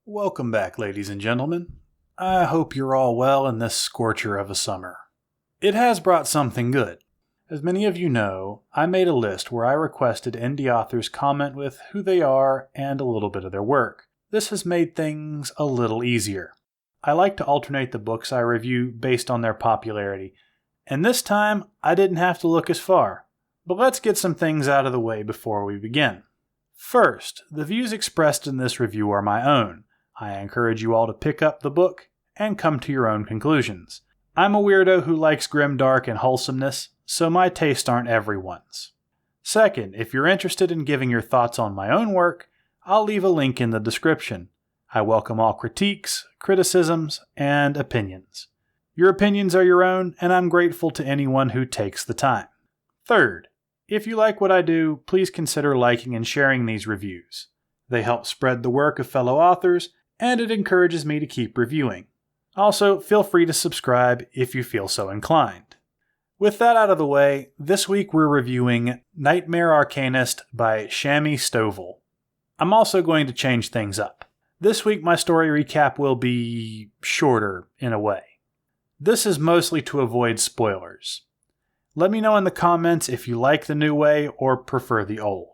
Welcome back, ladies and gentlemen. I hope you're all well in this scorcher of a summer. It has brought something good. As many of you know, I made a list where I requested indie authors comment with who they are and a little bit of their work. This has made things a little easier. I like to alternate the books I review based on their popularity, and this time I didn't have to look as far. But let's get some things out of the way before we begin. First, the views expressed in this review are my own. I encourage you all to pick up the book and come to your own conclusions. I'm a weirdo who likes grimdark and wholesomeness, so my tastes aren't everyone's. Second, if you're interested in giving your thoughts on my own work, I'll leave a link in the description. I welcome all critiques, criticisms, and opinions. Your opinions are your own, and I'm grateful to anyone who takes the time. Third, if you like what I do, please consider liking and sharing these reviews. They help spread the work of fellow authors, and it encourages me to keep reviewing. Also, feel free to subscribe if you feel so inclined. With that out of the way, this week we're reviewing Knightmare Arcanist by Shami Stovall. I'm also going to change things up. This week my story recap will be shorter in a way. This is mostly to avoid spoilers. Let me know in the comments if you like the new way or prefer the old.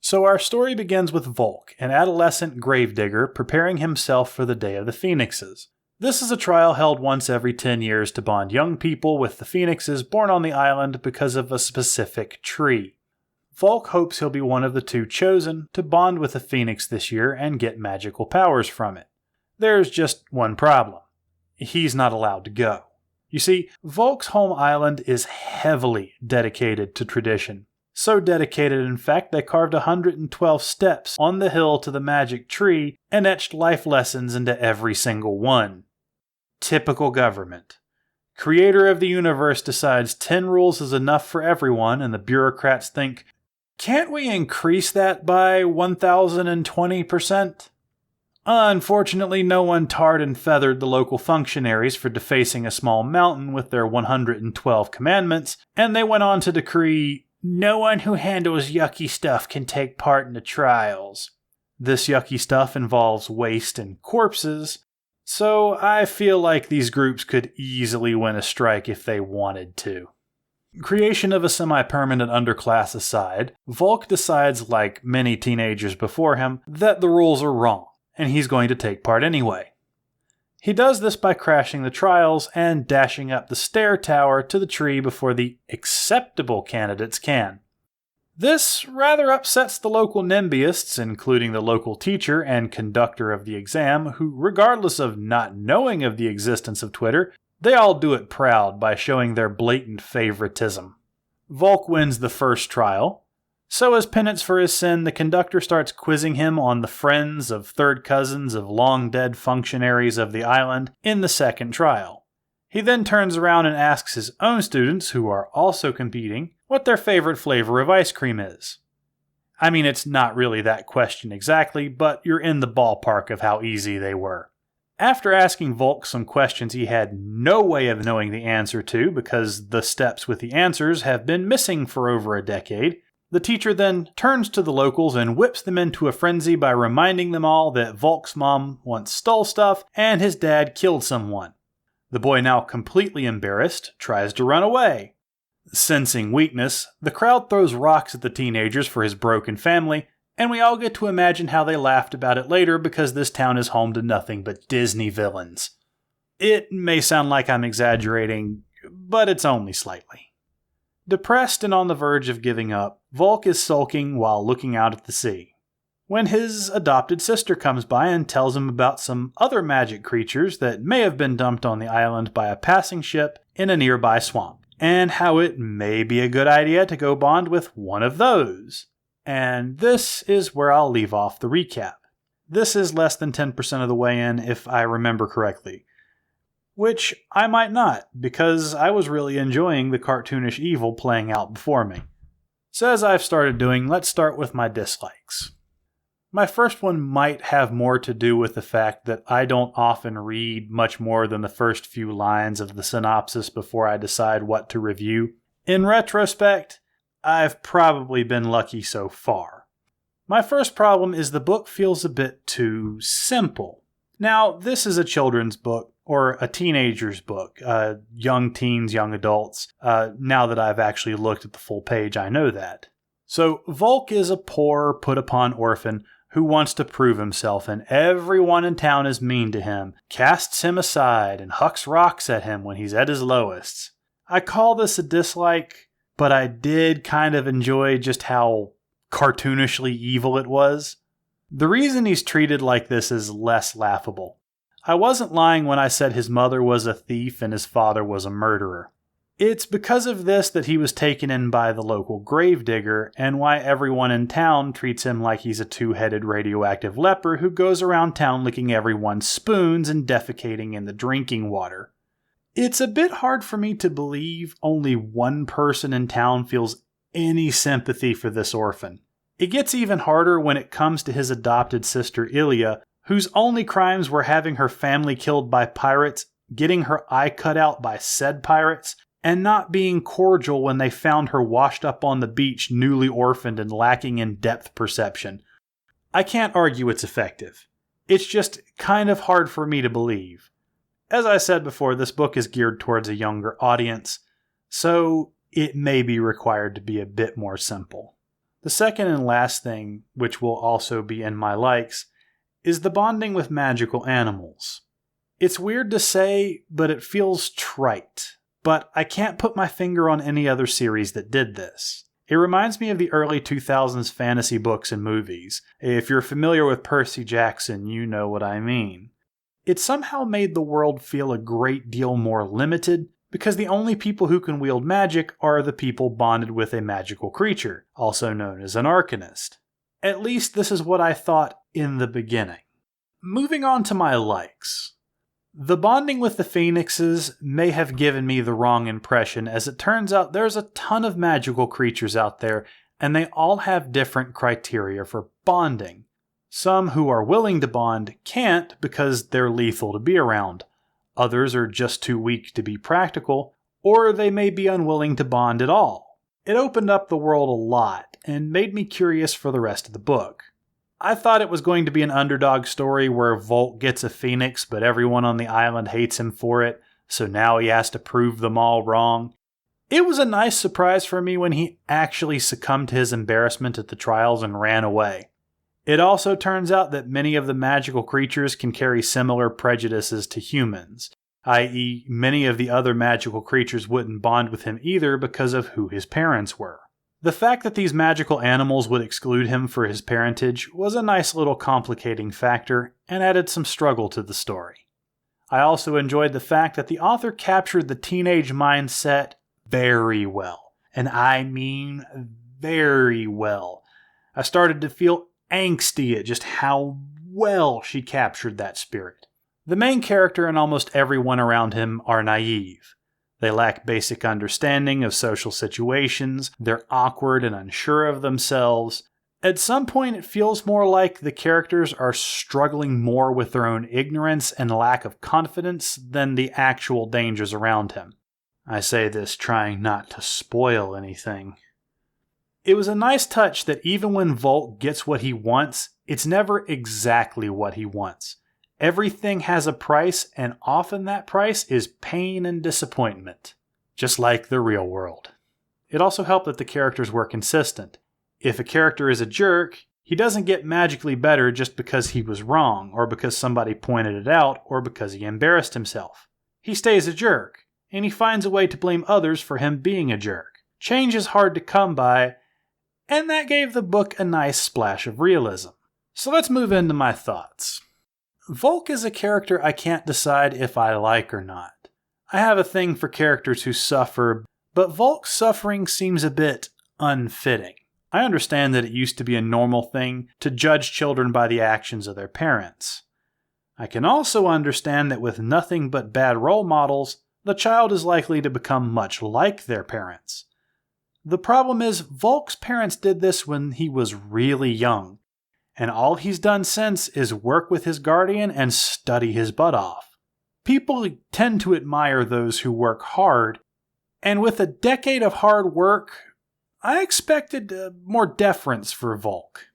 So our story begins with Volk, an adolescent gravedigger preparing himself for the Day of the Phoenixes. This is a trial held once every 10 years to bond young people with the phoenixes born on the island because of a specific tree. Volk hopes he'll be one of the two chosen to bond with a phoenix this year and get magical powers from it. There's just one problem. He's not allowed to go. You see, Volk's home island is heavily dedicated to tradition. So dedicated, in fact, they carved 112 steps on the hill to the magic tree and etched life lessons into every single one. Typical government. Creator of the universe decides 10 rules is enough for everyone, and the bureaucrats think, can't we increase that by 1,020%? Unfortunately, no one tarred and feathered the local functionaries for defacing a small mountain with their 112 commandments, and they went on to decree, no one who handles yucky stuff can take part in the trials. This yucky stuff involves waste and corpses, so I feel like these groups could easily win a strike if they wanted to. Creation of a semi-permanent underclass aside, Volk decides, like many teenagers before him, that the rules are wrong, and he's going to take part anyway. He does this by crashing the trials and dashing up the stair tower to the tree before the acceptable candidates can. This rather upsets the local NIMByists, including the local teacher and conductor of the exam, who, regardless of not knowing of the existence of Twitter, they all do it proud by showing their blatant favoritism. Volk wins the first trial. So as penance for his sin, the conductor starts quizzing him on the friends of third cousins of long-dead functionaries of the island in the second trial. He then turns around and asks his own students, who are also competing, what their favorite flavor of ice cream is. I mean, it's not really that question exactly, but you're in the ballpark of how easy they were. After asking Volk some questions he had no way of knowing the answer to because the steps with the answers have been missing for over a decade, the teacher then turns to the locals and whips them into a frenzy by reminding them all that Volk's mom once stole stuff and his dad killed someone. The boy, now completely embarrassed, tries to run away. Sensing weakness, the crowd throws rocks at the teenagers for his broken family, and we all get to imagine how they laughed about it later because this town is home to nothing but Disney villains. It may sound like I'm exaggerating, but it's only slightly. Depressed and on the verge of giving up, Volk is sulking while looking out at the sea, when his adopted sister comes by and tells him about some other magic creatures that may have been dumped on the island by a passing ship in a nearby swamp, and how it may be a good idea to go bond with one of those. And this is where I'll leave off the recap. This is less than 10% of the way in, if I remember correctly. Which I might not, because I was really enjoying the cartoonish evil playing out before me. So as I've started doing, let's start with my dislikes. My first one might have more to do with the fact that I don't often read much more than the first few lines of the synopsis before I decide what to review. In retrospect, I've probably been lucky so far. My first problem is the book feels a bit too simple. Now, this is a children's book, or a teenager's book, young teens, young adults. Now that I've actually looked at the full page, I know that. So, Volk is a poor, put-upon orphan who wants to prove himself, and everyone in town is mean to him, casts him aside, and hucks rocks at him when he's at his lowest. I call this a dislike, but I did kind of enjoy just how cartoonishly evil it was. The reason he's treated like this is less laughable. I wasn't lying when I said his mother was a thief and his father was a murderer. It's because of this that he was taken in by the local gravedigger, and why everyone in town treats him like he's a two-headed radioactive leper who goes around town licking everyone's spoons and defecating in the drinking water. It's a bit hard for me to believe only one person in town feels any sympathy for this orphan. It gets even harder when it comes to his adopted sister Ilya, whose only crimes were having her family killed by pirates, getting her eye cut out by said pirates, and not being cordial when they found her washed up on the beach, newly orphaned and lacking in depth perception. I can't argue it's effective. It's just kind of hard for me to believe. As I said before, this book is geared towards a younger audience, so it may be required to be a bit more simple. The second and last thing, which will also be in my likes, is the bonding with magical animals. It's weird to say, but it feels trite. But I can't put my finger on any other series that did this. It reminds me of the early 2000s fantasy books and movies. If you're familiar with Percy Jackson, you know what I mean. It somehow made the world feel a great deal more limited, because the only people who can wield magic are the people bonded with a magical creature, also known as an Arcanist. At least this is what I thought in the beginning. Moving on to my likes. The bonding with the Phoenixes may have given me the wrong impression, as it turns out there's a ton of magical creatures out there, and they all have different criteria for bonding. Some who are willing to bond can't because they're lethal to be around. Others are just too weak to be practical, or they may be unwilling to bond at all. It opened up the world a lot, and made me curious for the rest of the book. I thought it was going to be an underdog story where Volk gets a phoenix, but everyone on the island hates him for it, so now he has to prove them all wrong. It was a nice surprise for me when he actually succumbed to his embarrassment at the trials and ran away. It also turns out that many of the magical creatures can carry similar prejudices to humans, i.e., many of the other magical creatures wouldn't bond with him either because of who his parents were. The fact that these magical animals would exclude him for his parentage was a nice little complicating factor and added some struggle to the story. I also enjoyed the fact that the author captured the teenage mindset very well, and I mean very well. I started to feel angsty at just how well she captured that spirit. The main character and almost everyone around him are naive. They lack basic understanding of social situations, they're awkward and unsure of themselves. At some point it feels more like the characters are struggling more with their own ignorance and lack of confidence than the actual dangers around him. I say this trying not to spoil anything. It was a nice touch that even when Volk gets what he wants, it's never exactly what he wants. Everything has a price, and often that price is pain and disappointment, just like the real world. It also helped that the characters were consistent. If a character is a jerk, he doesn't get magically better just because he was wrong, or because somebody pointed it out, or because he embarrassed himself. He stays a jerk, and he finds a way to blame others for him being a jerk. Change is hard to come by, and that gave the book a nice splash of realism. So let's move into my thoughts. Volk is a character I can't decide if I like or not. I have a thing for characters who suffer, but Volk's suffering seems a bit unfitting. I understand that it used to be a normal thing to judge children by the actions of their parents. I can also understand that with nothing but bad role models, the child is likely to become much like their parents. The problem is, Volk's parents did this when he was really young, and all he's done since is work with his guardian and study his butt off. People tend to admire those who work hard, and with a decade of hard work, I expected more deference for Volk.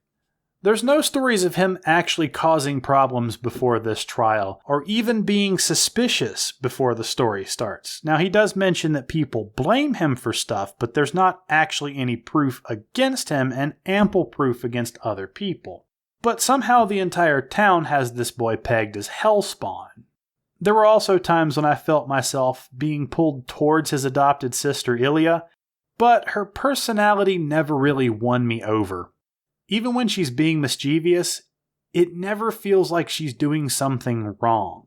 There's no stories of him actually causing problems before this trial, or even being suspicious before the story starts. Now, he does mention that people blame him for stuff, but there's not actually any proof against him and ample proof against other people. But somehow the entire town has this boy pegged as Hellspawn. There were also times when I felt myself being pulled towards his adopted sister Ilya, but her personality never really won me over. Even when she's being mischievous, it never feels like she's doing something wrong.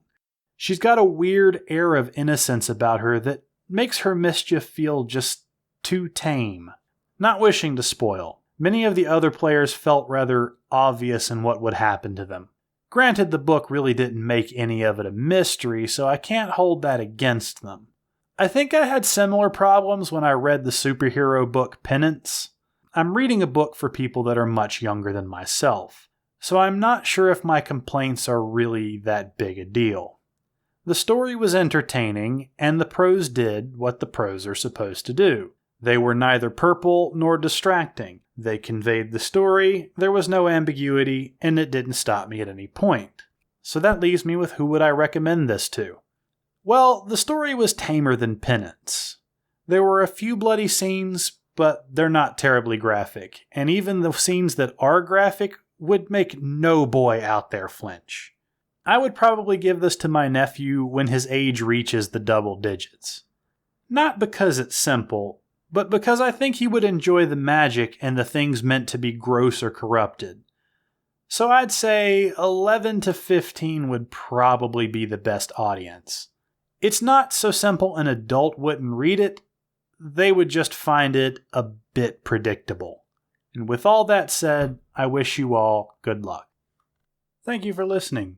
She's got a weird air of innocence about her that makes her mischief feel just too tame. Not wishing to spoil, many of the other players felt rather obvious in what would happen to them. Granted, the book really didn't make any of it a mystery, so I can't hold that against them. I think I had similar problems when I read the superhero book Penance. I'm reading a book for people that are much younger than myself, so I'm not sure if my complaints are really that big a deal. The story was entertaining, and the prose did what the prose are supposed to do. They were neither purple nor distracting. They conveyed the story, there was no ambiguity, and it didn't stop me at any point. So that leaves me with who would I recommend this to? Well, the story was tamer than Penance. There were a few bloody scenes, but they're not terribly graphic, and even the scenes that are graphic would make no boy out there flinch. I would probably give this to my nephew when his age reaches the double digits. Not because it's simple, but because I think he would enjoy the magic and the things meant to be gross or corrupted. So I'd say 11 to 15 would probably be the best audience. It's not so simple an adult wouldn't read it, they would just find it a bit predictable. And with all that said, I wish you all good luck. Thank you for listening.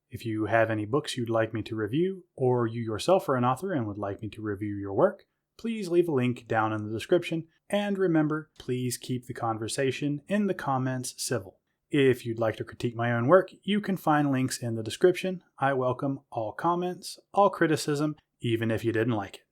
If you have any books you'd like me to review, or you yourself are an author and would like me to review your work, please leave a link down in the description, and remember, please keep the conversation in the comments civil. If you'd like to critique my own work, you can find links in the description. I welcome all comments, all criticism, even if you didn't like it.